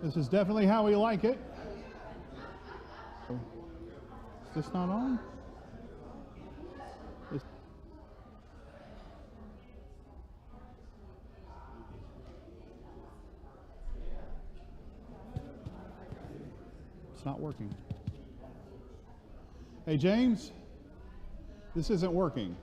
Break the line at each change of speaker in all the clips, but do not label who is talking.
This is definitely how we like it. Is this not on? It's not working. Hey, James, this isn't working.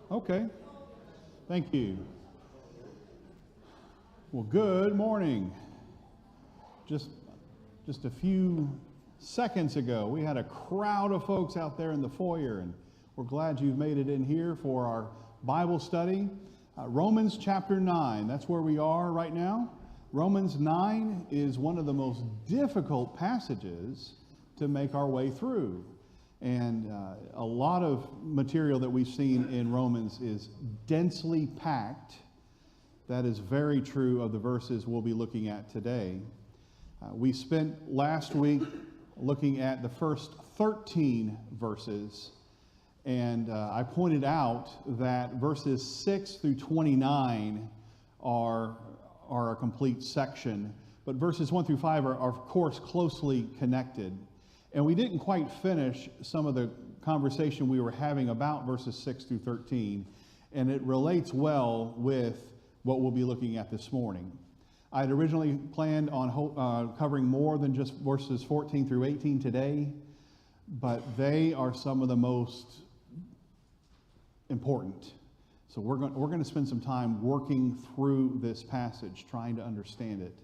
Okay, thank you. Well, good morning. Just a few seconds ago, we had a crowd of folks out there in the foyer, and we're glad you've made it in here for our Bible study. Romans chapter 9, that's where we are right now. Romans 9 is one of the most difficult passages to make our way through. And a lot of material that we've seen in Romans is densely packed. That is very true of the verses we'll be looking at today. We spent last week looking at the first 13 verses, and I pointed out that verses 6 through 29 are a complete section, but verses 1 through 5 are of course closely connected. And we didn't quite finish some of the conversation we were having about verses 6 through 13, and it relates well with what we'll be looking at this morning. I had originally planned on covering more than just verses 14 through 18 today, but they are some of the most important. So we're going to spend some time working through this passage, trying to understand it.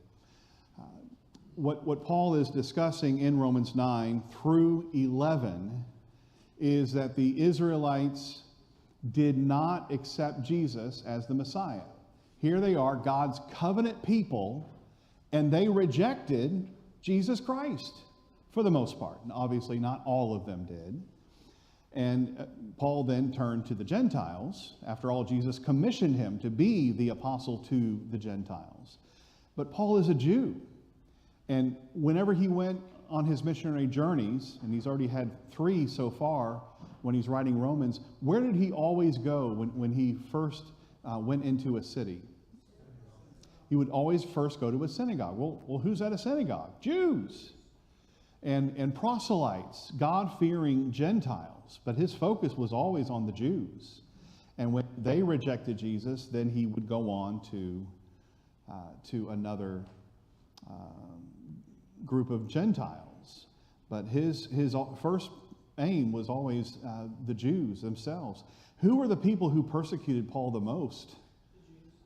What Paul is discussing in Romans 9 through 11 is that the Israelites did not accept Jesus as the Messiah. Here they are, God's covenant people, and they rejected Jesus Christ for the most part. And obviously not all of them did. And Paul then turned to the Gentiles. After all, Jesus commissioned him to be the apostle to the Gentiles. But Paul is a Jew. And whenever he went on his missionary journeys, and he's already had 3 so far when he's writing Romans, where did he always go when he first went into a city? He would always first go to a synagogue. Well, who's at a synagogue? Jews and proselytes, God-fearing Gentiles. But his focus was always on the Jews. And when they rejected Jesus, then he would go on to another group of Gentiles. But his first aim was always the Jews themselves. Who were the people who persecuted Paul the most?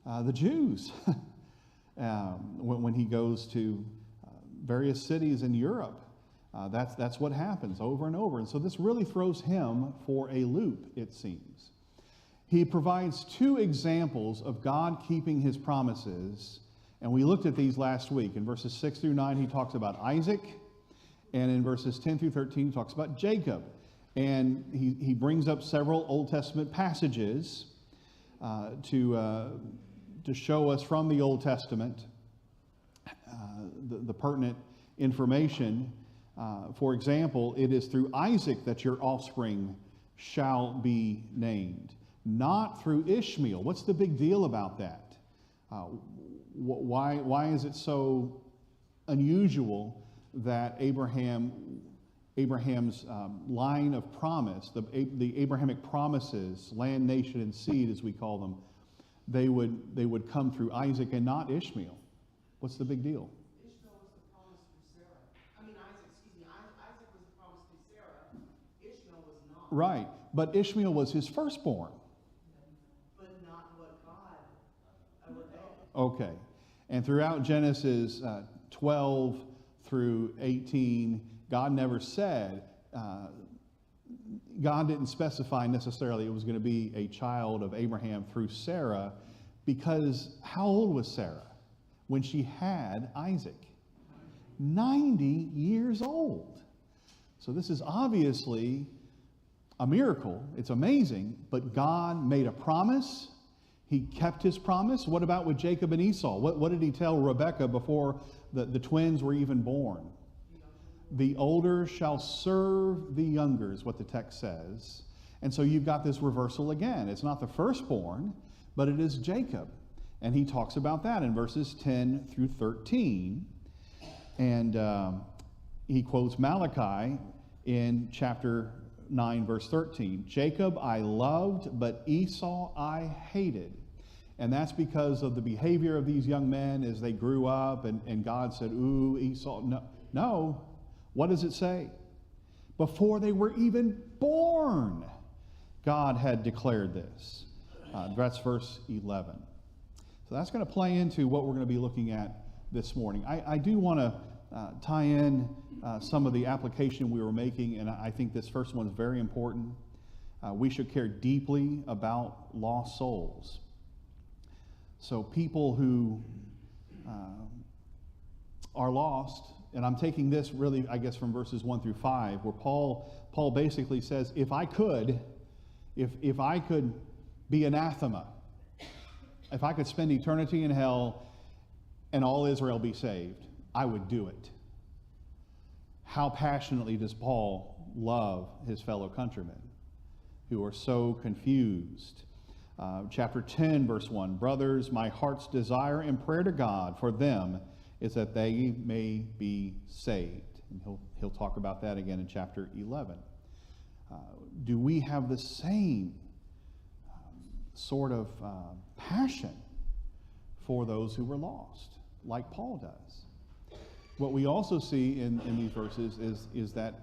The Jews. When he goes to various cities in Europe, that's what happens over and over. And so this really throws him for a loop, it seems. He provides 2 examples of God keeping his promises. And we looked at these last week. In verses 6 through 9, he talks about Isaac. And in verses 10 through 13, he talks about Jacob. And he brings up several Old Testament passages to show us from the Old Testament the pertinent information. For example, it is through Isaac that your offspring shall be named, not through Ishmael. What's the big deal about that? Why is it so unusual that Abraham's line of promise, the Abrahamic promises, land, nation, and seed, as we call them, they would come through Isaac and not Ishmael? What's the big deal?
Ishmael was the promise through Sarah. Isaac was the promise through Sarah. Ishmael was not.
Right, but Ishmael was his firstborn.
But not what God ordained.
Okay. And throughout Genesis 12 through 18, God never said, God didn't specify necessarily it was going to be a child of Abraham through Sarah, because how old was Sarah when she had Isaac? 90 years old. So this is obviously a miracle. It's amazing, but God made a promise. He kept his promise. What about with Jacob and Esau? What did he tell Rebekah before the twins were even born? The older shall serve the younger is what the text says. And so you've got this reversal again. It's not the firstborn, but it is Jacob. And he talks about that in verses 10 through 13. And he quotes Malachi in chapter 9, verse 13. Jacob I loved, but Esau I hated. And that's because of the behavior of these young men as they grew up. And God said, ooh, Esau. No. What does it say? Before they were even born, God had declared this. That's verse 11. So that's going to play into what we're going to be looking at this morning. I do want to tie in some of the application we were making, and I think this first one is very important. We should care deeply about lost souls. So people who are lost, and I'm taking this really, I guess, from verses 1 through 5, where Paul basically says, if I could be anathema, if I could spend eternity in hell and all Israel be saved, I would do it. How passionately does Paul love his fellow countrymen who are so confused? Chapter 10, verse 1, brothers, my heart's desire and prayer to God for them is that they may be saved. And he'll talk about that again in chapter 11. Do we have the same sort of passion for those who were lost, like Paul does? What we also see in these verses is that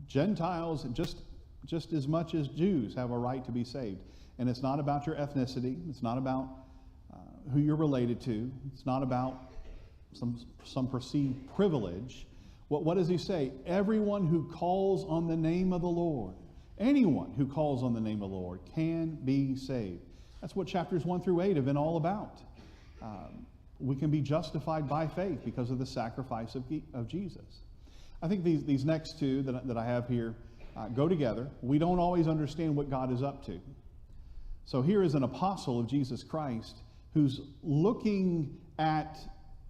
Gentiles, just as much as Jews, have a right to be saved. And it's not about your ethnicity. It's not about who you're related to. It's not about some perceived privilege. What does he say? Everyone who calls on the name of the Lord, anyone who calls on the name of the Lord can be saved. That's what chapters 1 through 8 have been all about. We can be justified by faith because of the sacrifice of Jesus. I think these next two that I have here go together. We don't always understand what God is up to. So here is an apostle of Jesus Christ who's looking at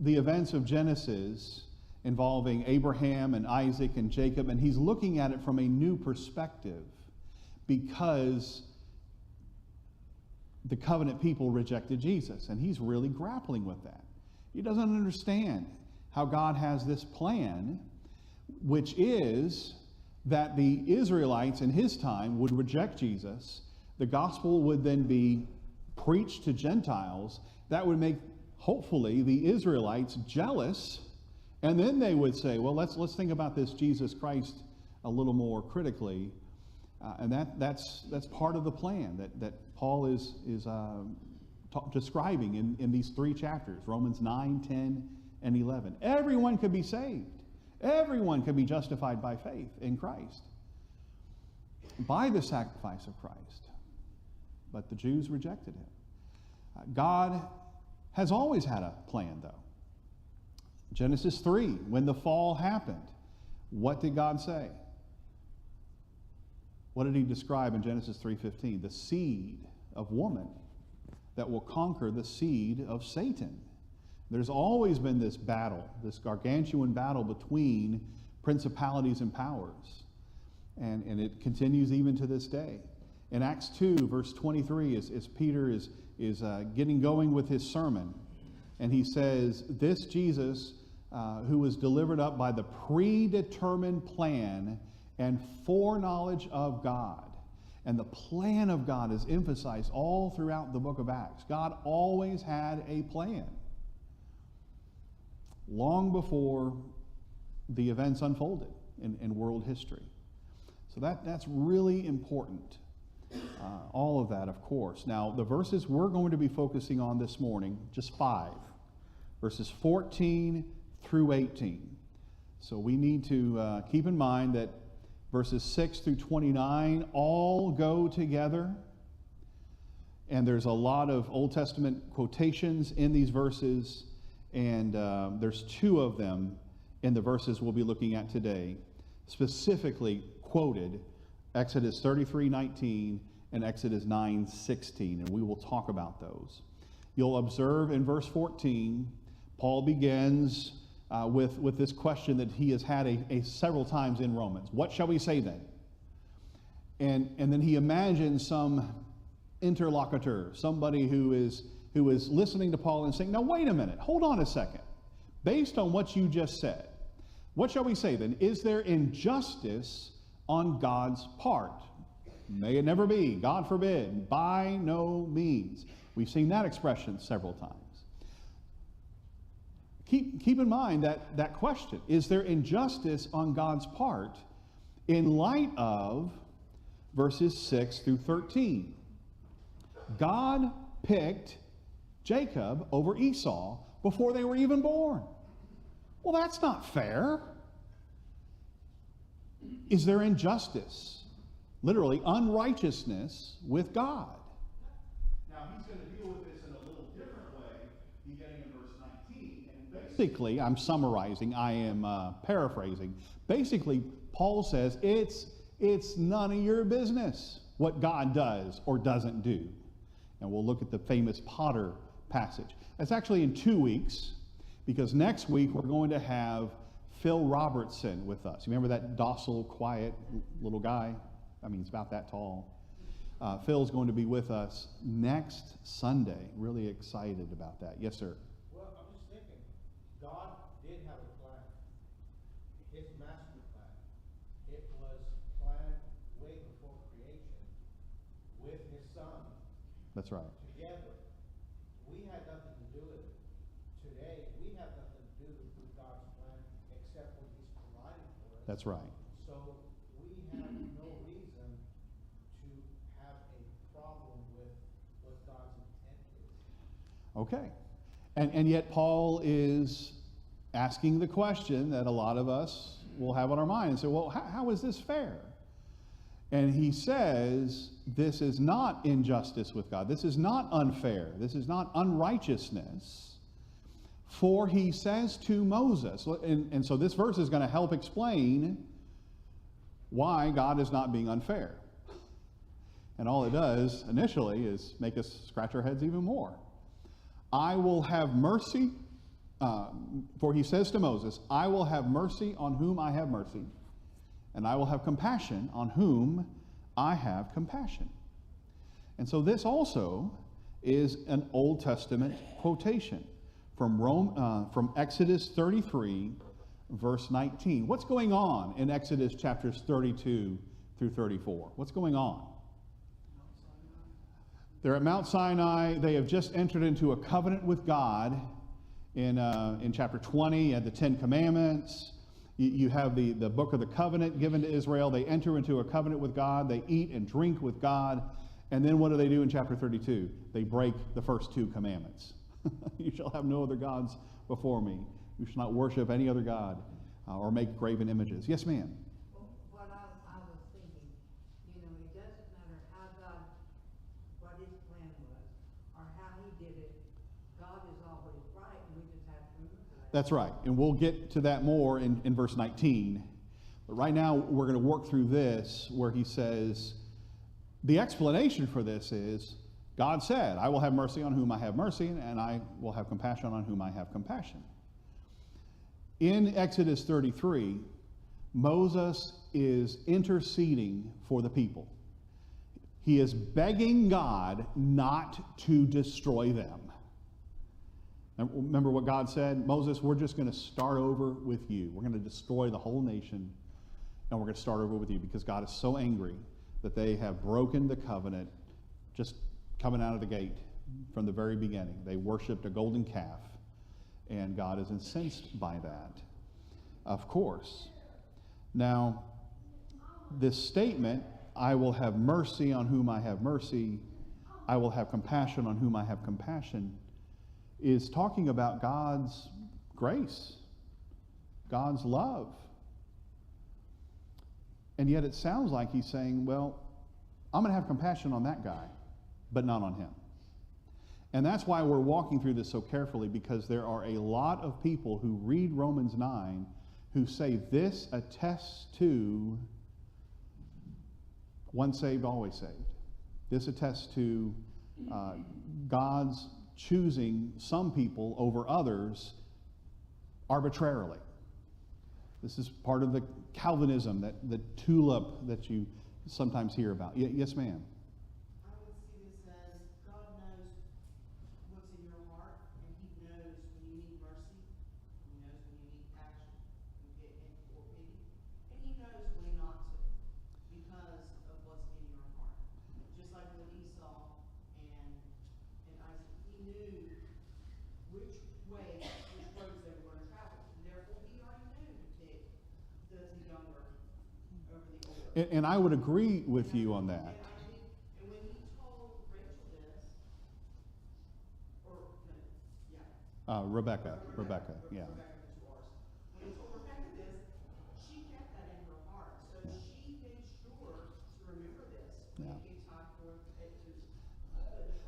the events of Genesis involving Abraham and Isaac and Jacob, and he's looking at it from a new perspective because the covenant people rejected Jesus, and he's really grappling with that. He doesn't understand how God has this plan, which is that the Israelites in his time would reject Jesus. The gospel would then be preached to Gentiles. That would make, hopefully, the Israelites jealous, and then they would say, well, let's think about this Jesus Christ a little more critically. And that's part of the plan that Paul is describing in these three chapters, Romans 9, 10, and 11. Everyone could be saved. Everyone could be justified by faith in Christ, by the sacrifice of Christ. But the Jews rejected him. God has always had a plan, though. Genesis 3, when the fall happened, what did God say? What did he describe in Genesis 3:15? The seed of woman that will conquer the seed of Satan. There's always been this battle, this gargantuan battle between principalities and powers. And it continues even to this day. In Acts 2, verse 23, as Peter is getting going with his sermon, and he says, this Jesus, who was delivered up by the predetermined plan and foreknowledge of God. And the plan of God is emphasized all throughout the book of Acts. God always had a plan, long before the events unfolded in world history. So that's really important. All of that, of course. Now, the verses we're going to be focusing on this morning, just 5, verses 14 through 18. So we need to keep in mind that verses 6 through 29 all go together. And there's a lot of Old Testament quotations in these verses. And there's 2 of them in the verses we'll be looking at today, specifically quoted, Exodus 33:19 and Exodus 9:16, and we will talk about those. You'll observe in verse 14, Paul begins with this question that he has had several times in Romans. What shall we say then? And then he imagines some interlocutor, somebody who is listening to Paul and saying, now wait a minute, hold on a second. Based on what you just said, what shall we say then? Is there injustice on God's part? May it never be. God forbid. By no means. We've seen that expression several times. Keep in mind that question. Is there injustice on God's part in light of verses 6 through 13? God picked Jacob over Esau before they were even born. Well, that's not fair. Is there injustice? Literally, unrighteousness with God. Now, he's going to deal with this in a little different way, beginning in verse 19. And basically, I'm summarizing, I am paraphrasing. Basically, Paul says, it's none of your business what God does or doesn't do. And we'll look at the famous Potter passage. That's actually in 2 weeks, because next week we're going to have Phil Robertson with us. You remember that docile, quiet little guy? I mean, he's about that tall. Phil's going to be with us next Sunday. Really excited about that. Yes, sir.
Well, I'm just thinking, God did have a plan. His master plan. It was planned way before creation with his son.
That's right.
Together. We had nothing to do with it. Today, we have nothing to do with God's plan except what he's provided for us.
That's right.
So we have no reason to have a problem with what God's intent is.
Okay. And yet Paul is asking the question that a lot of us will have on our mind and say, well, how is this fair? And he says, this is not injustice with God. This is not unfair. This is not unrighteousness. For he says to Moses, and so this verse is going to help explain why God is not being unfair. And all it does initially is make us scratch our heads even more. I will have mercy, for he says to Moses, I will have mercy on whom I have mercy, and I will have compassion on whom I have compassion. And so this also is an Old Testament quotation from Exodus 33, verse 19. What's going on in Exodus chapters 32 through 34? What's going on? They're at Mount Sinai. They have just entered into a covenant with God. In chapter 20, the Ten Commandments. You have the book of the covenant given to Israel. They enter into a covenant with God. They eat and drink with God. And then what do they do in chapter 32? They break the first 2 commandments. You shall have no other gods before me. You shall not worship any other god or make graven images. Yes, ma'am.
What I was thinking, it doesn't matter how God, what his plan was, or how he did it. God is always right, and we just have to remember that.
That's right. And we'll get to that more in verse 19. But right now, we're going to work through this where he says, the explanation for this is, God said, I will have mercy on whom I have mercy, and I will have compassion on whom I have compassion. In Exodus 33, Moses is interceding for the people. He is begging God not to destroy them. And remember what God said? Moses, we're just going to start over with you. We're going to destroy the whole nation, and we're going to start over with you because God is so angry that they have broken the covenant just coming out of the gate from the very beginning. They worshiped a golden calf, and God is incensed by that, of course. Now, this statement, I will have mercy on whom I have mercy, I will have compassion on whom I have compassion, is talking about God's grace, God's love. And yet it sounds like he's saying, well, I'm going to have compassion on that guy, but not on him. And that's why we're walking through this so carefully, because there are a lot of people who read Romans 9 who say this attests to once saved, always saved. This attests to God's choosing some people over others arbitrarily. This is part of the Calvinism, the tulip that you sometimes hear about. Yes, ma'am.
I would see this as God knows what's in your heart, and He knows when you need mercy, He knows when you need action, or pity, and He knows when not to, because of what's in your heart. Just like with Esau and Isaac, He knew which roads they were going to travel, and therefore He already knew to pick the younger over the older.
And I would agree with you on that.
And I think, and when he told Rachel this, or, no, yeah.
Rebecca, yeah.
Rebecca, the two R's. When he told Rebecca this, she kept that in her heart. So she made sure to remember this when it came time for it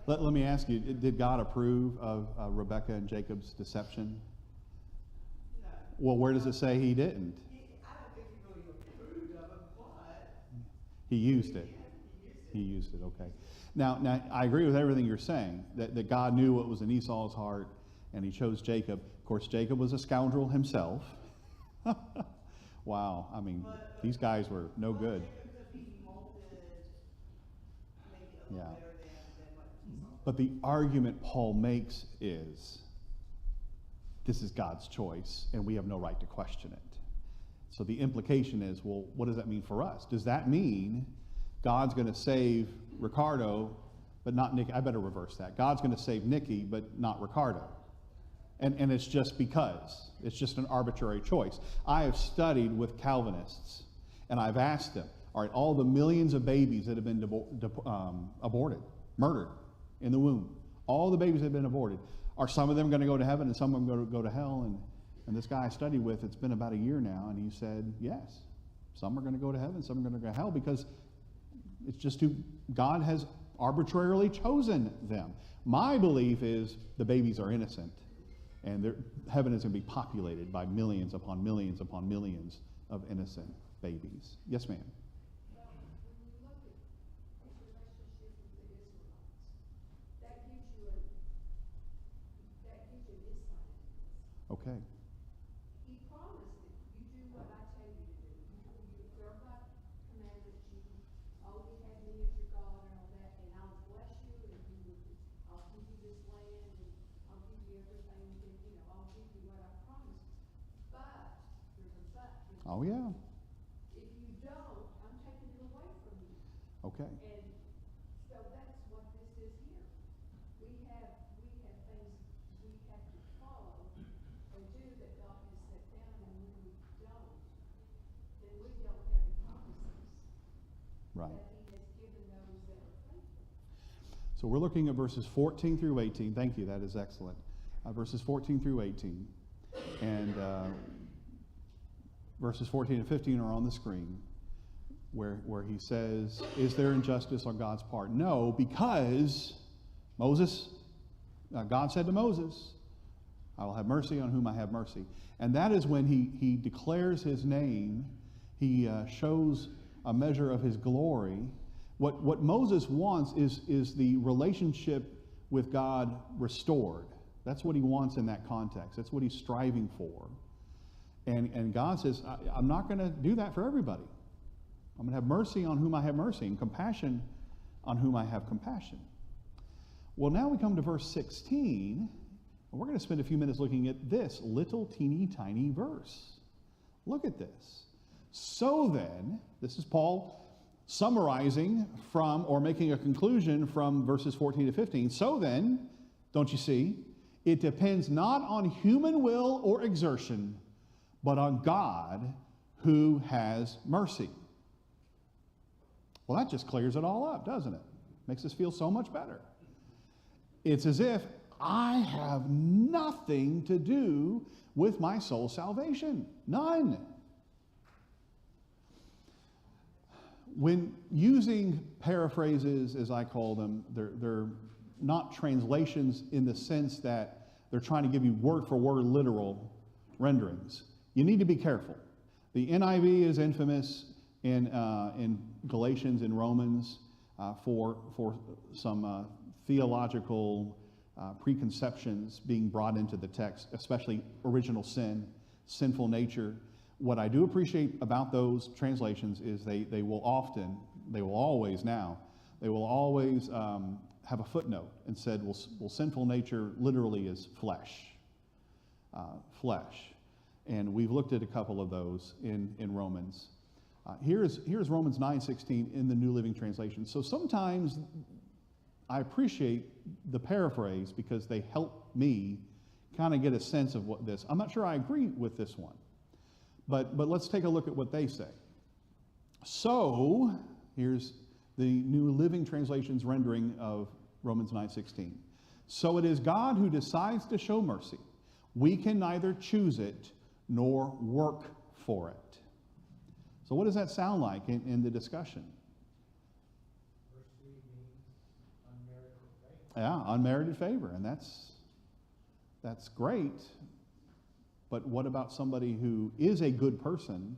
to.
Let me ask you, did God approve of Rebecca and Jacob's deception?
No.
Well, where does it say he didn't?
I don't think he really approved of it, but.
He used it. He used it, okay. Now, I agree with everything you're saying, that God knew what was in Esau's heart, and he chose Jacob. Of course, Jacob was a scoundrel himself. Wow, I mean, these guys were no good.
Jacob could be molded maybe a little
Yeah.
better than what Esau.
But the argument Paul makes is, this is God's choice, and we have no right to question it. So the implication is, well, what does that mean for us? Does that mean God's going to save Ricardo, but not Nikki? I better reverse that. God's going to save Nikki, but not Ricardo. And it's just because. It's just an arbitrary choice. I have studied with Calvinists, and I've asked them, all right, all the millions of babies that have been aborted, murdered in the womb, all the babies that have been aborted, are some of them going to go to heaven and some of them going to go to hell? And this guy I studied with, it's been about a year now, and he said, yes, some are going to go to heaven, some are going to go to hell, because it's just who God has arbitrarily chosen them. My belief is the babies are innocent, and heaven is going to be populated by millions upon millions upon millions of innocent babies. Yes, ma'am.
Well, when you look at his relationship with the Israelites, that gives you an insight into this.
Okay.
He promised that you do what I tell you to do. You observe my commandments, you only have me as your God and all that, and I'll bless you, and I'll give you this land, and I'll give you everything, and, I'll give you what I promised. But, there's a but.
Oh, yeah.
If you don't, I'm taking it away from you.
Okay.
And so that's what this is here. We have things we have to follow and do that God has set down, and when we don't, then we don't have the promises
Right.
that He has given those that are faithful.
So we're looking at verses 14 through 18. Thank you, that is excellent. Verses 14 through 18. And verses 14 and 15 are on the screen, where he says, is there injustice on God's part? No, because God said to Moses, I will have mercy on whom I have mercy. And that is when he declares his name. He shows a measure of his glory. What Moses wants is the relationship with God restored. That's what he wants in that context. That's what he's striving for. And God says, I'm not going to do that for everybody. I'm going to have mercy on whom I have mercy, and compassion on whom I have compassion. Well, now we come to verse 16, and we're going to spend a few minutes looking at this little teeny tiny verse. Look at this. So then, this is Paul summarizing from, or making a conclusion from verses 14 to 15. So then, don't you see, it depends not on human will or exertion, but on God who has mercy. Well, that just clears it all up, doesn't it? Makes us feel so much better. It's as if I have nothing to do with my soul's salvation. None. When using paraphrases, as I call them, they're not translations in the sense that they're trying to give you word for word literal renderings. You need to be careful. The NIV is infamous in Galatians and Romans. for some theological preconceptions being brought into the text, especially original sin, sinful nature. What I do appreciate about those translations is they will always have a footnote and said, well, sinful nature literally is flesh. And we've looked at a couple of those in Romans. Here's Romans 9:16 in the New Living Translation. So sometimes I appreciate the paraphrase because they help me kind of get a sense of what this. I'm not sure I agree with this one, but let's take a look at what they say. So here's the New Living Translation's rendering of Romans 9:16. So it is God who decides to show mercy. We can neither choose it nor work for it. So what does that sound like in the discussion?
Mercy means unmerited favor.
Yeah, unmerited favor, and that's great. But what about somebody who is a good person,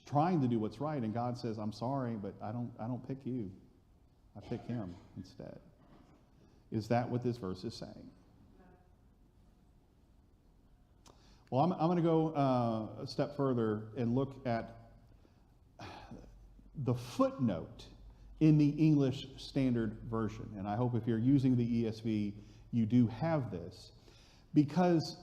trying to do what's right, and God says, "I'm sorry, but I don't pick you. I pick him instead." Is that what this verse is saying? Well, I'm going to go a step further and look at the footnote in the English Standard Version. And I hope if you're using the ESV, you do have this. Because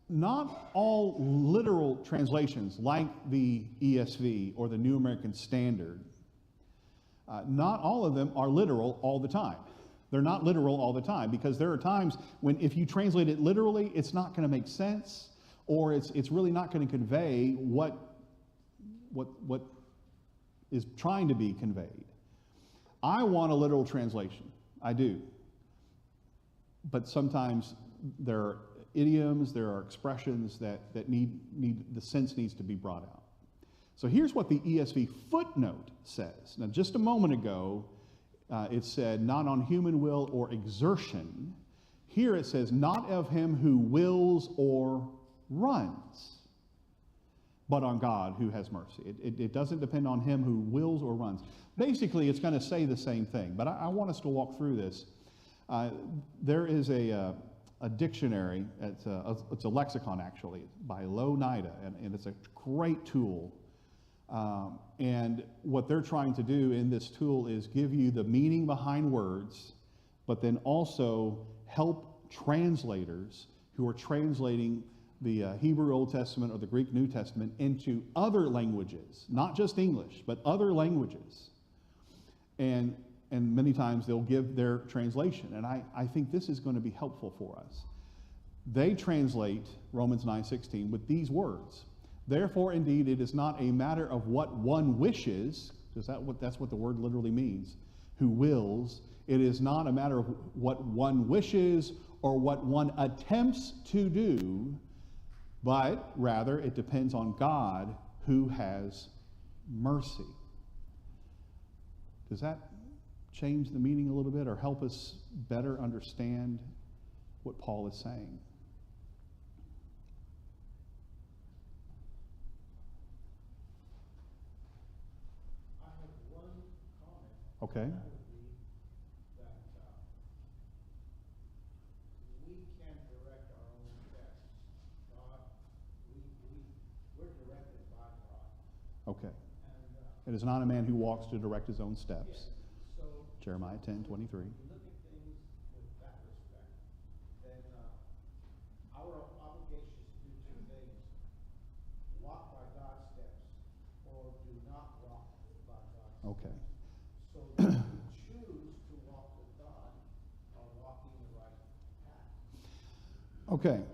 not all literal translations, like the ESV or the New American Standard, not all of them are literal all the time. They're not literal all the time, because there are times when if you translate it literally, it's not going to make sense, or it's really not going to convey what is trying to be conveyed. I want a literal translation. I do. But sometimes there are idioms, there are expressions that need the sense needs to be brought out. So here's what the ESV footnote says. Now, just a moment ago, it said, not on human will or exertion. Here it says, not of him who wills or runs, but on God who has mercy. It doesn't depend on him who wills or runs. Basically, it's going to say the same thing, but I want us to walk through this. There is a dictionary, it's a lexicon actually, by Lo-Nida, and it's a great tool. And what they're trying to do in this tool is give you the meaning behind words, but then also help translators who are translating the Hebrew Old Testament or the Greek New Testament into other languages, not just English, but other languages. And many times they'll give their translation. And I think this is going to be helpful for us. They translate Romans 9:16 with these words. Therefore, indeed, it is not a matter of what one wishes, because that's what the word literally means, who wills. It is not a matter of what one wishes or what one attempts to do, but rather it depends on God who has mercy. Does that change the meaning a little bit or help us better understand what Paul is saying?
I have one comment.
Okay.
That would be that we can direct our own steps. God, we're directed by God.
Okay.
And
It is not a man who walks to direct his own steps.
yes, so
Jeremiah 10:23.
if you look at things with that respect, then our obligation is to do two things: walk by God's steps, or do not walk by God's steps.
Okay.
So those who choose to walk with God are walking the right path.
Okay.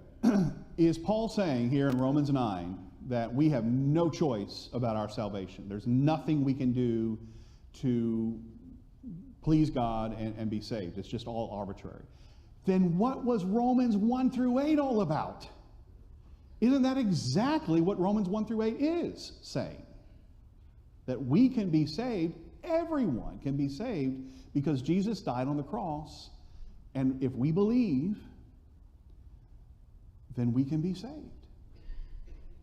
Is Paul saying here in Romans 9 that we have no choice about our salvation? There's nothing we can do to please God and be saved. It's just all arbitrary. Then what was Romans 1 through 8 all about? Isn't that exactly what Romans 1 through 8 is saying? That we can be saved, everyone can be saved, because Jesus died on the cross, and if we believe, then we can be saved.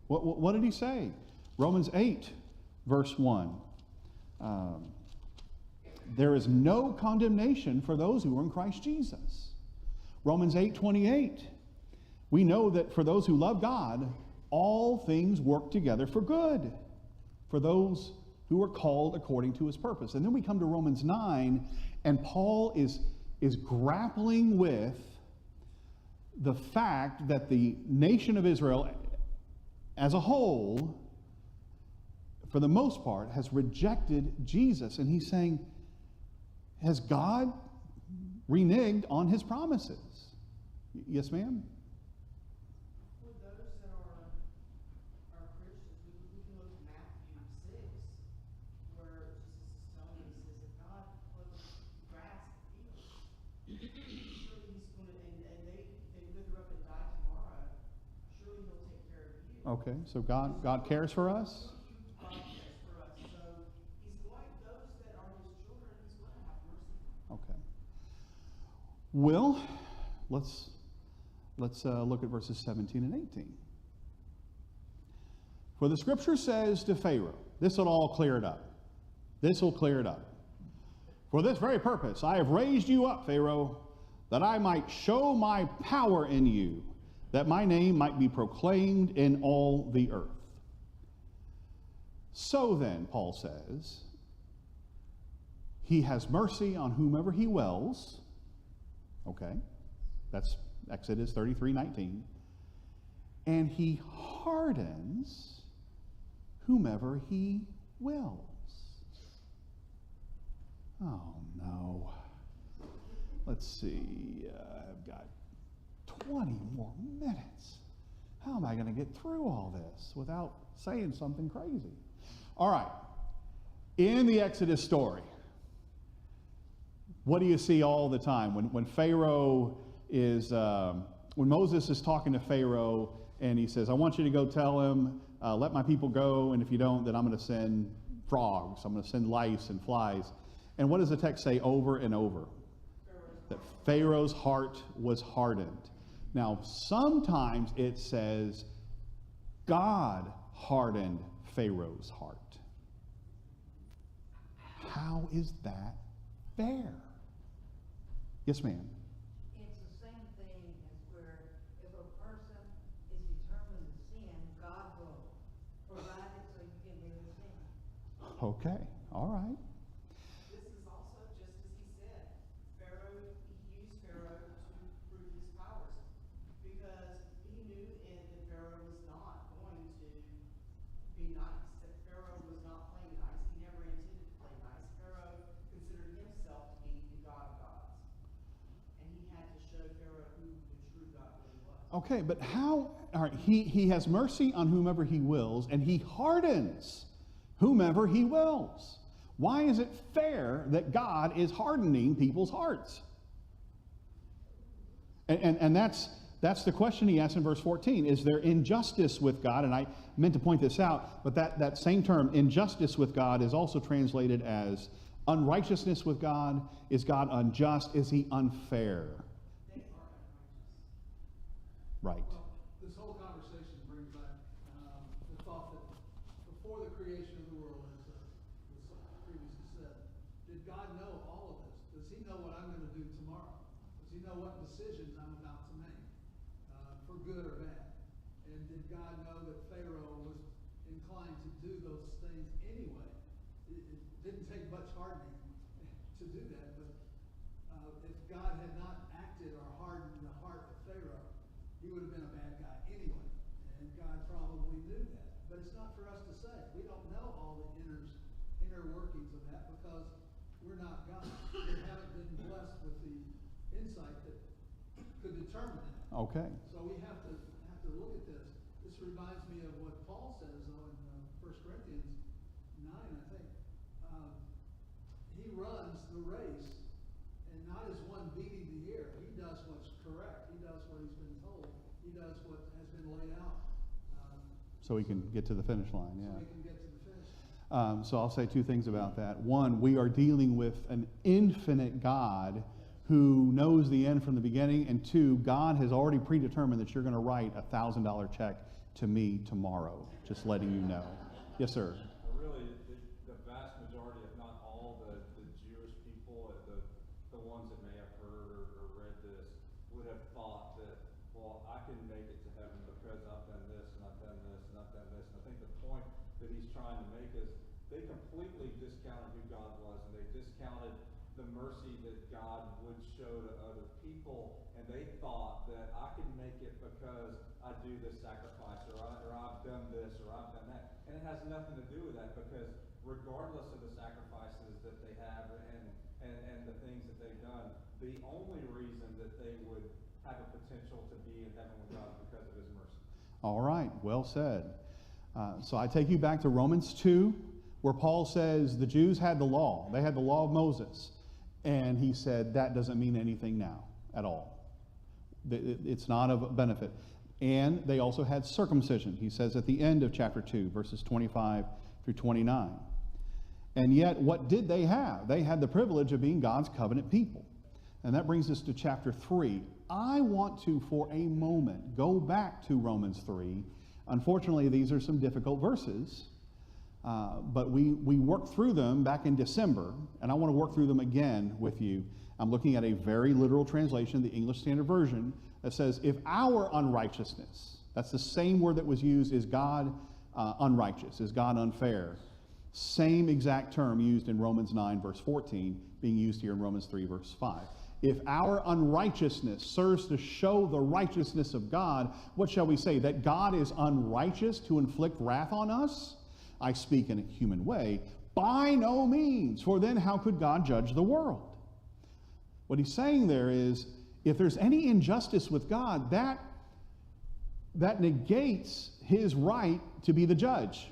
What did he say? Romans 8, verse 1. there is no condemnation for those who are in Christ Jesus. Romans 8:28. We know that for those who love God, all things work together for good, for those who are called according to his purpose. And then we come to Romans 9, and Paul is grappling with the fact that the nation of Israel as a whole, for the most part, has rejected Jesus. And he's saying, has God reneged on his promises? Yes, ma'am?
For those that are Christians, we can look at Matthew 6, where Jesus is telling us, says that God clothes grass and fields. Surely he's going to, and they wither up and die tomorrow. Surely he'll take care of you.
Okay, so God cares for us?
God cares for us. So he's going, those that are his children, he's going to have mercy on.
Okay. Well, let's look at verses 17 and 18. For the scripture says to Pharaoh, this will all clear it up. This will clear it up. For this very purpose I have raised you up, Pharaoh, that I might show my power in you, that my name might be proclaimed in all the earth. So then, Paul says, he has mercy on whomever he wills. Okay, that's Exodus 33:19. And he hardens whomever he wills. Oh, no. Let's see. I've got 20 more minutes. How am I going to get through all this without saying something crazy? All right. In the Exodus story, what do you see all the time? When Pharaoh is, when Moses is talking to Pharaoh and he says, I want you to go tell him, let my people go, and if you don't, then I'm going to send frogs. I'm going to send lice and flies. And what does the text say over and over? That Pharaoh's heart was hardened. Now, sometimes it says God hardened Pharaoh's heart. How is that fair? Yes, ma'am.
It's the same thing as where if a person is determined to sin, God will provide it so you can live in sin.
Okay, all right.
This is also just as he said. Pharaoh, he used Pharaoh to prove his powers because he knew that Pharaoh was not going to be nice, that Pharaoh was not playing nice. He never intended to play nice. Pharaoh considered himself to be the God of gods. And he had to show Pharaoh who the true God really was.
Okay, but how, all right, he has mercy on whomever he wills, and he hardens whomever he wills. Why is it fair that God is hardening people's hearts? And that's the question he asks in verse 14. Is there injustice with God? And I meant to point this out, but that same term, injustice with God, is also translated as unrighteousness with God. Is God unjust? Is he unfair?
They are unrighteous.
Right.
Well, this whole conversation brings back the thought that before the creation of the world, as was previously said, did God know all of this? Does he know what I'm going to do tomorrow? Does he know what decisions I'm about to make, for good or bad? And did God know that Pharaoh was inclined to do those things anyway? It didn't take much hardening to do that, but if God had not acted or hardened the heart of Pharaoh, he would have been a bad guy anyway, and God probably knew that. But it's not for us to say. We don't know all the inner workings of that because we're not God. We haven't been blessed with the insight that could determine that.
Okay.
So we have to look at this. This reminds me of what Paul says, though, in 1 Corinthians 9, I think. He runs the race, and not as one beating the air. He does what's correct. He does what he's been told. He does what has been laid out.
So we can get to the finish line,
So
yeah.
we can get to the finish line.
So I'll say two things about that. One, we are dealing with an infinite God who knows the end from the beginning. And two, God has already predetermined that you're going to write a $1,000 check to me tomorrow. Just letting you know. Yes, sir.
Really, the vast majority, if not all, the Jewish have thought that, well, I can make it to heaven because I've done this and I've done this and I've done this. And I think the point that he's trying to make is they completely discounted who God was, and they discounted the mercy that God would show to other people, and they thought that I can make it because I do this sacrifice, or I've done this, or I've done that. And it has nothing to do with that, because regardless of the sacrifices that they have and the things that they've done, the only reason that they would have a potential to be in heaven with God is because of his mercy.
All right, well said. So I take you back to Romans 2, where Paul says the Jews had the law. They had the law of Moses. And he said that doesn't mean anything now at all. It's not of benefit. And they also had circumcision. He says at the end of chapter 2, verses 25 through 29. And yet, what did they have? They had the privilege of being God's covenant people. And that brings us to chapter 3. I want to, for a moment, go back to Romans 3. Unfortunately, these are some difficult verses. But we worked through them back in December, and I want to work through them again with you. I'm looking at a very literal translation, the English Standard Version, that says, if our unrighteousness, that's the same word that was used, is God unrighteous, is God unfair. Same exact term used in Romans 9, verse 14, being used here in Romans 3, verse 5. If our unrighteousness serves to show the righteousness of God, what shall we say? That God is unrighteous to inflict wrath on us? I speak in a human way. By no means, for then how could God judge the world? What he's saying there is, if there's any injustice with God, that negates his right to be the judge.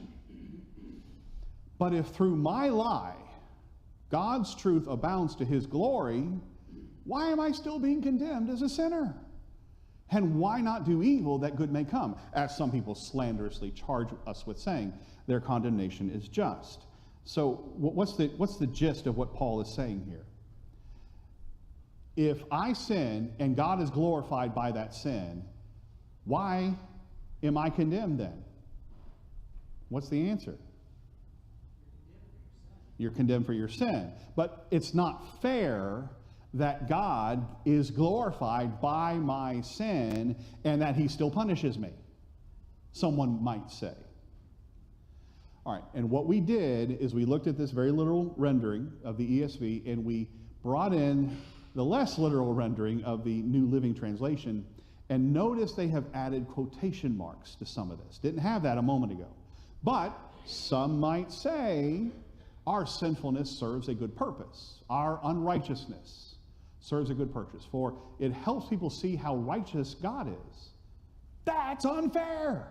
But if through my lie, God's truth abounds to his glory, why am I still being condemned as a sinner? And why not do evil that good may come? As some people slanderously charge us with saying, their condemnation is just. So what's the gist of what Paul is saying here? If I sin and God is glorified by that sin, why am I condemned then? What's the answer? You're condemned for your sin. But it's not fair that God is glorified by my sin and that he still punishes me, someone might say. All right, and what we did is we looked at this very literal rendering of the ESV, and we brought in the less literal rendering of the New Living Translation, and notice they have added quotation marks to some of this. Didn't have that a moment ago. But some might say our sinfulness serves a good purpose. Our unrighteousness serves a good purpose, for it helps people see how righteous God is. That's unfair.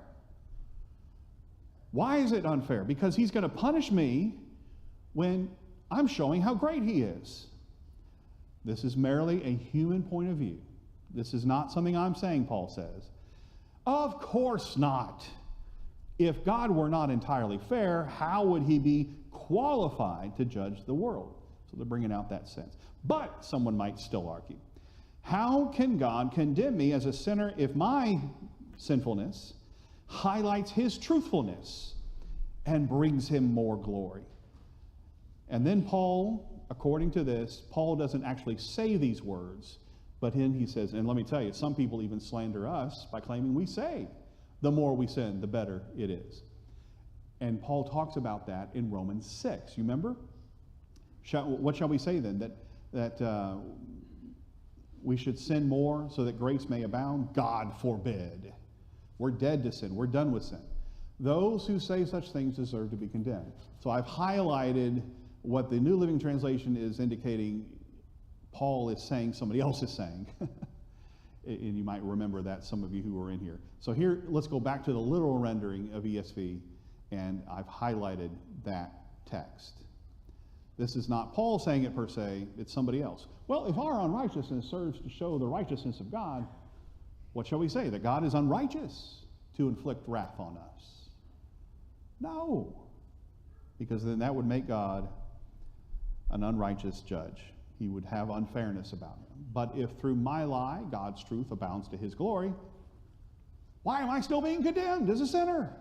Why is it unfair? Because he's going to punish me when I'm showing how great he is. This is merely a human point of view. This is not something I'm saying, Paul says. Of course not. If God were not entirely fair, how would he be qualified to judge the world? So they're bringing out that sense. But someone might still argue, how can God condemn me as a sinner if my sinfulness highlights his truthfulness and brings him more glory? And then Paul, according to this, Paul doesn't actually say these words, but then he says, and let me tell you, some people even slander us by claiming we say, the more we sin, the better it is. And Paul talks about that in Romans 6. You remember? What shall we say then? That we should sin more so that grace may abound? God forbid. We're dead to sin. We're done with sin. Those who say such things deserve to be condemned. So I've highlighted what the New Living Translation is indicating Paul is saying somebody else is saying. And you might remember that, some of you who were in here. So here, let's go back to the literal rendering of ESV, and I've highlighted that text. This is not Paul saying it per se, it's somebody else. Well, if our unrighteousness serves to show the righteousness of God, what shall we say? That God is unrighteous to inflict wrath on us? No, because then that would make God an unrighteous judge. He would have unfairness about him. But if through my lie, God's truth abounds to his glory, why am I still being condemned as a sinner?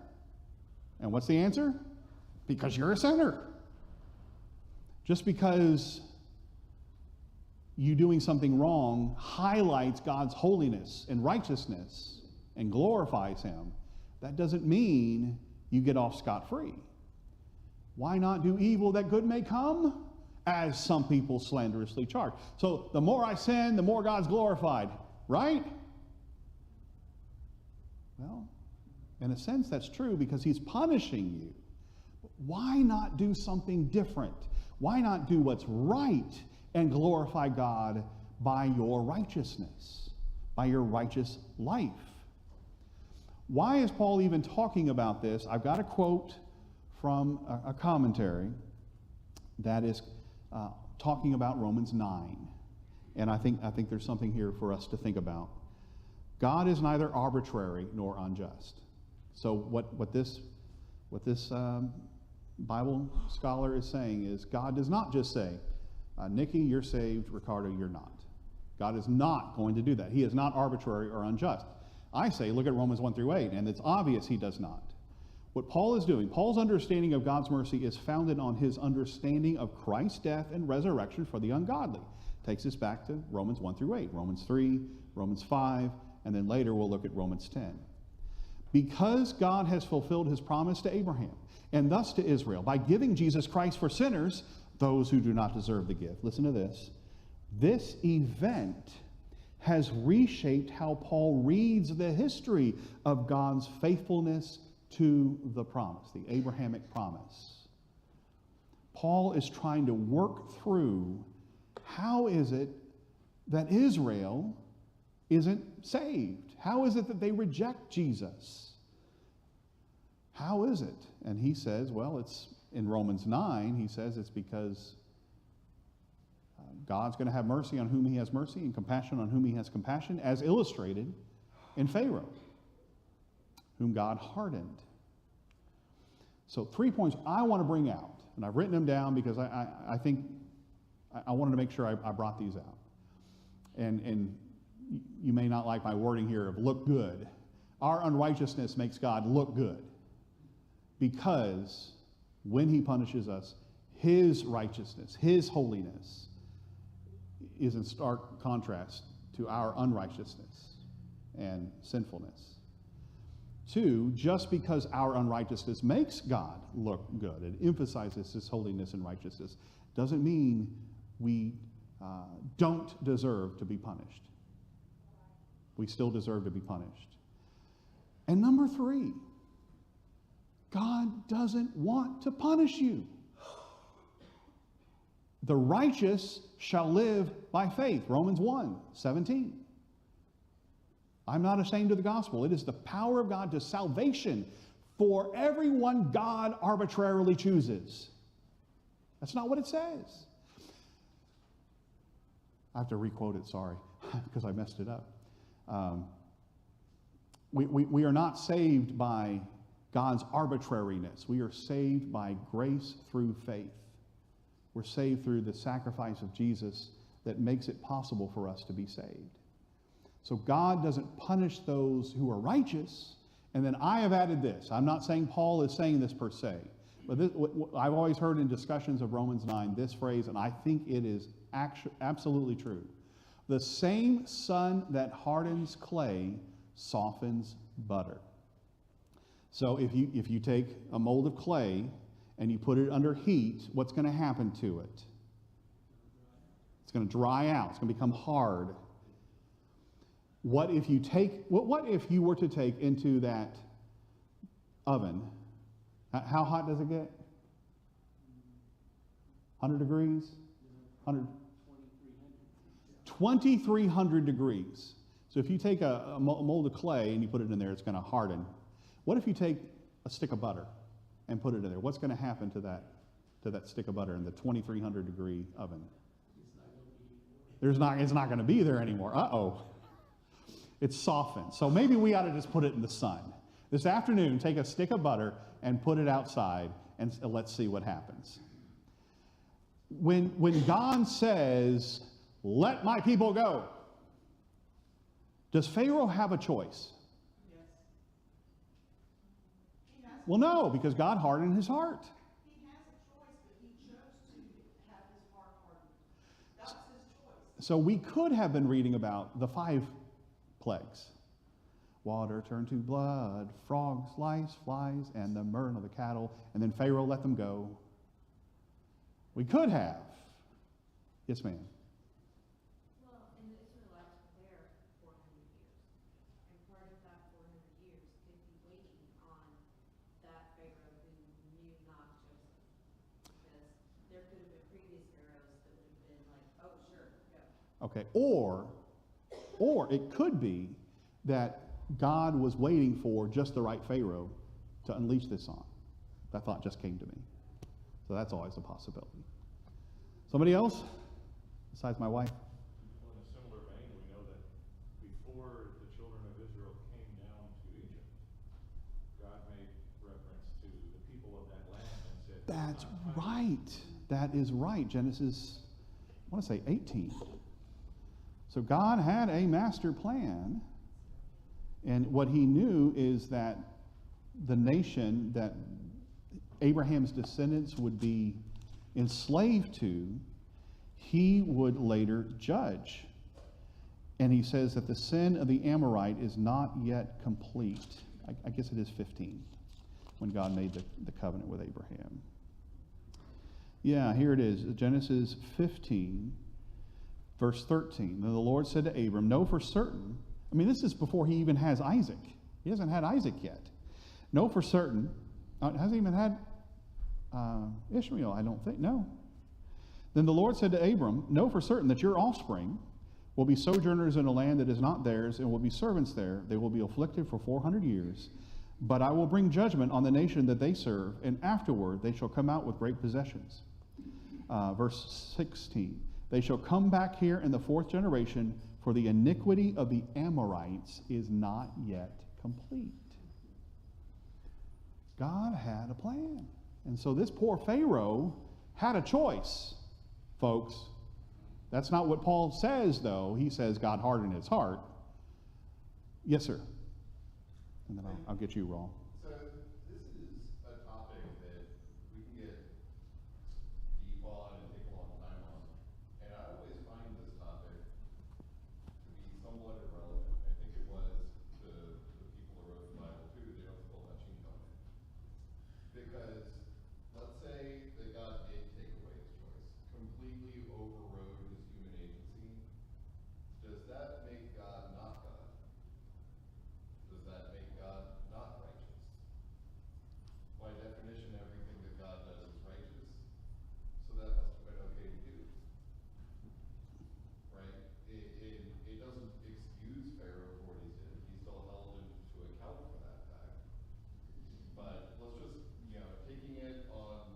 And what's the answer? Because you're a sinner. Just because you doing something wrong highlights God's holiness and righteousness and glorifies him, that doesn't mean you get off scot-free. Why not do evil that good may come? As some people slanderously charge. So the more I sin, the more God's glorified, right? Well, in a sense that's true because he's punishing you. Why not do something different? Why not do what's right and glorify God by your righteousness, by your righteous life? Why is Paul even talking about this? I've got a quote from a commentary that is talking about Romans 9. And I think there's something here for us to think about. God is neither arbitrary nor unjust. So what this Bible scholar is saying is God does not just say, Nikki, you're saved, Ricardo, you're not. God is not going to do that. He is not arbitrary or unjust. I say, look at Romans 1 through 8, and it's obvious he does not. What Paul is doing, Paul's understanding of God's mercy is founded on his understanding of Christ's death and resurrection for the ungodly. Takes us back to Romans 1 through 8, Romans 3, Romans 5, and then later we'll look at Romans 10. Because God has fulfilled his promise to Abraham and thus to Israel by giving Jesus Christ for sinners, those who do not deserve the gift. Listen to this. This event has reshaped how Paul reads the history of God's faithfulness to the promise, the Abrahamic promise. Paul is trying to work through how is it that Israel isn't saved? How is it that they reject Jesus? How is it? And he says, well, it's in Romans 9, he says it's because God's going to have mercy on whom he has mercy and compassion on whom he has compassion, as illustrated in Pharaoh, whom God hardened. So 3 points I want to bring out, and I've written them down because I think I wanted to make sure I brought these out. And you may not like my wording here of look good. Our unrighteousness makes God look good because when he punishes us, his righteousness, his holiness is in stark contrast to our unrighteousness and sinfulness. 2, just because our unrighteousness makes God look good, it emphasizes his holiness and righteousness, doesn't mean we don't deserve to be punished. We still deserve to be punished. And number 3, God doesn't want to punish you. The righteous shall live by faith. Romans 1:17. I'm not ashamed of the gospel. It is the power of God to salvation for everyone God arbitrarily chooses. That's not what it says. I have to requote it, sorry, because I messed it up. We are not saved by God's arbitrariness. We are saved by grace through faith. We're saved through the sacrifice of Jesus that makes it possible for us to be saved. So God doesn't punish those who are righteous. And then I have added this. I'm not saying Paul is saying this per se, but I've always heard in discussions of Romans 9 this phrase, and I think it is absolutely true. The same sun that hardens clay softens butter. So if you take a mold of clay and you put it under heat, what's going to happen to it? It's going to dry out. It's going to become hard. What if you were to take into that oven, how hot does it get? 100 degrees? 2,300 degrees. So if you take a mold of clay and you put it in there, it's going to harden. What if you take a stick of butter and put it in there? What's going to happen to that stick of butter in the 2,300 degree oven? It's not going to be there anymore. Uh-oh. It's softened. So maybe we ought to just put it in the sun. This afternoon, take a stick of butter and put it outside and let's see what happens. When God says, let my people go, does Pharaoh have a choice?
Yes. He has,
Well, no, because God hardened his heart.
he has a choice, but he chose to have his heart hardened. That's his choice.
So we could have been reading about the 5 plagues. Water turned to blood, frogs, lice, flies, and the murder of the cattle, and then Pharaoh let them go. We could have. Yes, ma'am.
Well, and the Israelites were there 400 years. And part of that 400 years could be waiting on that Pharaoh who knew not Joseph. Because there could have been previous pharaohs that would have been like, oh, sure, go.
Okay, or it could be that God was waiting for just the right Pharaoh to unleash this on. That thought just came to me. So that's always a possibility. Somebody else besides my wife?
Well, in a similar vein, we know that before the children of Israel came down to Egypt, God made reference to the people of that land and said,
That's right. That is right. Genesis, I want to say 18. So God had a master plan, and what he knew is that the nation that Abraham's descendants would be enslaved to, he would later judge. And he says that the sin of the Amorite is not yet complete. I guess it is 15, when God made the covenant with Abraham. Yeah, here it is, Genesis 15, verse 13. Then the Lord said to Abram, know for certain, I mean, this is before he even has Isaac. He hasn't had Isaac yet. Know for certain, hasn't even had Ishmael, I don't think, no. Then the Lord said to Abram, know for certain that your offspring will be sojourners in a land that is not theirs, and will be servants there. They will be afflicted for 400 years. But I will bring judgment on the nation that they serve, and afterward they shall come out with great possessions. Verse 16, they shall come back here in the 4th generation, for the iniquity of the Amorites is not yet complete. God had a plan. And so this poor Pharaoh had a choice, folks. That's not what Paul says, though. He says God hardened his heart. Yes, sir. And then I'll get you, Raul.
So this is a topic that we can get deep on and take a long time on. And I always find this topic to be somewhat irrelevant. I think it was to the people who wrote the Bible too. They don't spill much ink on it. Because let's say that God did take away his choice, completely overrode his human agency. Does that make God not God? Does that make God not righteous? By definition, everything that God does is righteous, so that must have been okay to do. Right? It doesn't excuse Pharaoh for what he did. He's still held to account for that fact. But let's just, taking it on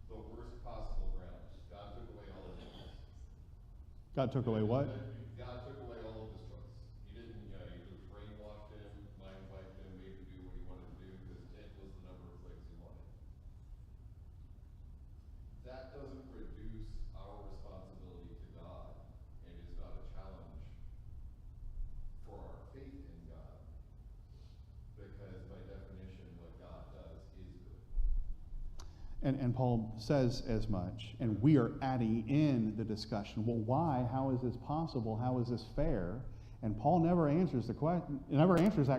the worst possible grounds. God took away all of his choice.
God took away what?
God took away all of his choice. He didn't, he just brainwashed him, mind wiped him, made him do what he wanted to do because 10 was the number of plagues he wanted. That doesn't reduce our responsibility to God and is not a challenge for our faith in God, because by definition what God does is good.
And Paul says as much, and we are adding in the discussion. Well, why? How is this possible? How is this fair? And Paul never answers that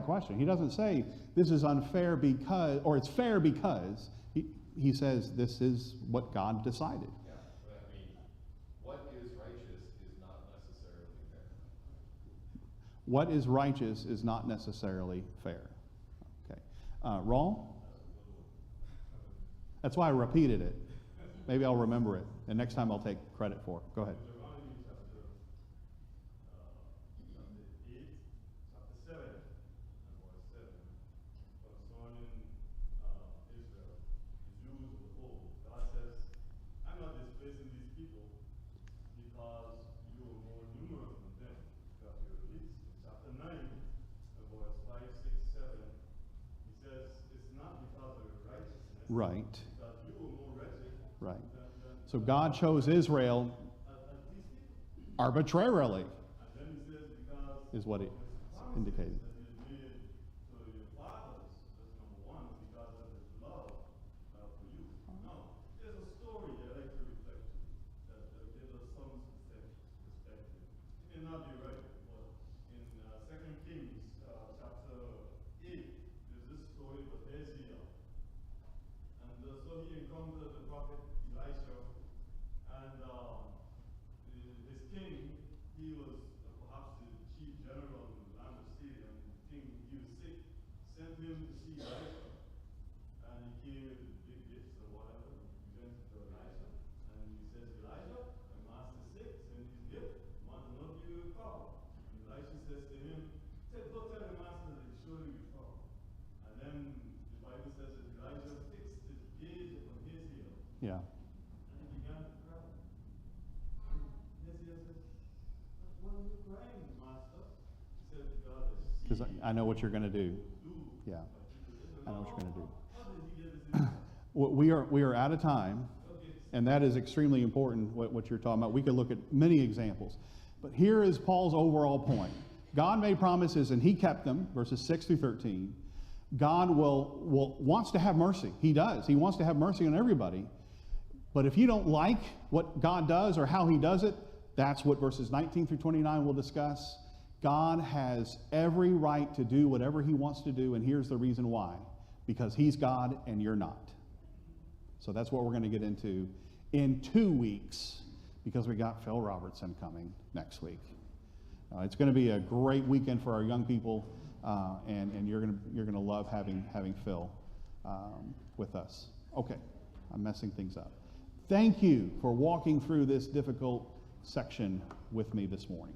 question. He doesn't say this is unfair because, or it's fair because. He says this is what God decided.
Yeah, but I mean, what is righteous is not necessarily fair.
What is righteous is not necessarily fair. Okay. Raul? That's why I repeated it. Maybe I'll remember it, and next time I'll take credit for it. Go ahead.
Deuteronomy chapter 8, chapter 7, and verse 7, concerning Israel, the Jews of the whole. God says, I'm not displacing these people because you are more numerous than them that you released. In chapter 9, and verse 5, 6, 7, he says, it's not because of your righteousness.
Right.
Because you were more wretched
Right.
than
So God chose Israel
as these people.
arbitrarily,
And then he says, because
is what it
of his promises
indicated.
that he had made to your fathers, that's number one, because of his love for you. Now, there's a story that I like to reflect to, that gives us some perspective Go tell the master that surely will come. And then the Bible says that Elijah fixed his gaze upon his heel.
Yeah.
And he began to cry. And Hezekiah said, "Why are you crying, master?" He said, "God has seen
Because I know what you're going to do.
do
Yeah.
what
I know what you're going to do.
How did he get this insight?
We are out of time,
Okay.
and that is extremely important, what you're talking about. We could look at many examples. But here is Paul's overall point. God made promises, and he kept them, verses 6 through 13. God wants to have mercy. He does. He wants to have mercy on everybody. But if you don't like what God does or how he does it, that's what verses 19 through 29 will discuss. God has every right to do whatever he wants to do, and here's the reason why. Because he's God and you're not. So that's what we're going to get into in 2 weeks, because we got Phil Robertson coming next week. It's going to be a great weekend for our young people, and you're going to love having Phil with us. Okay, I'm messing things up. Thank you for walking through this difficult section with me this morning.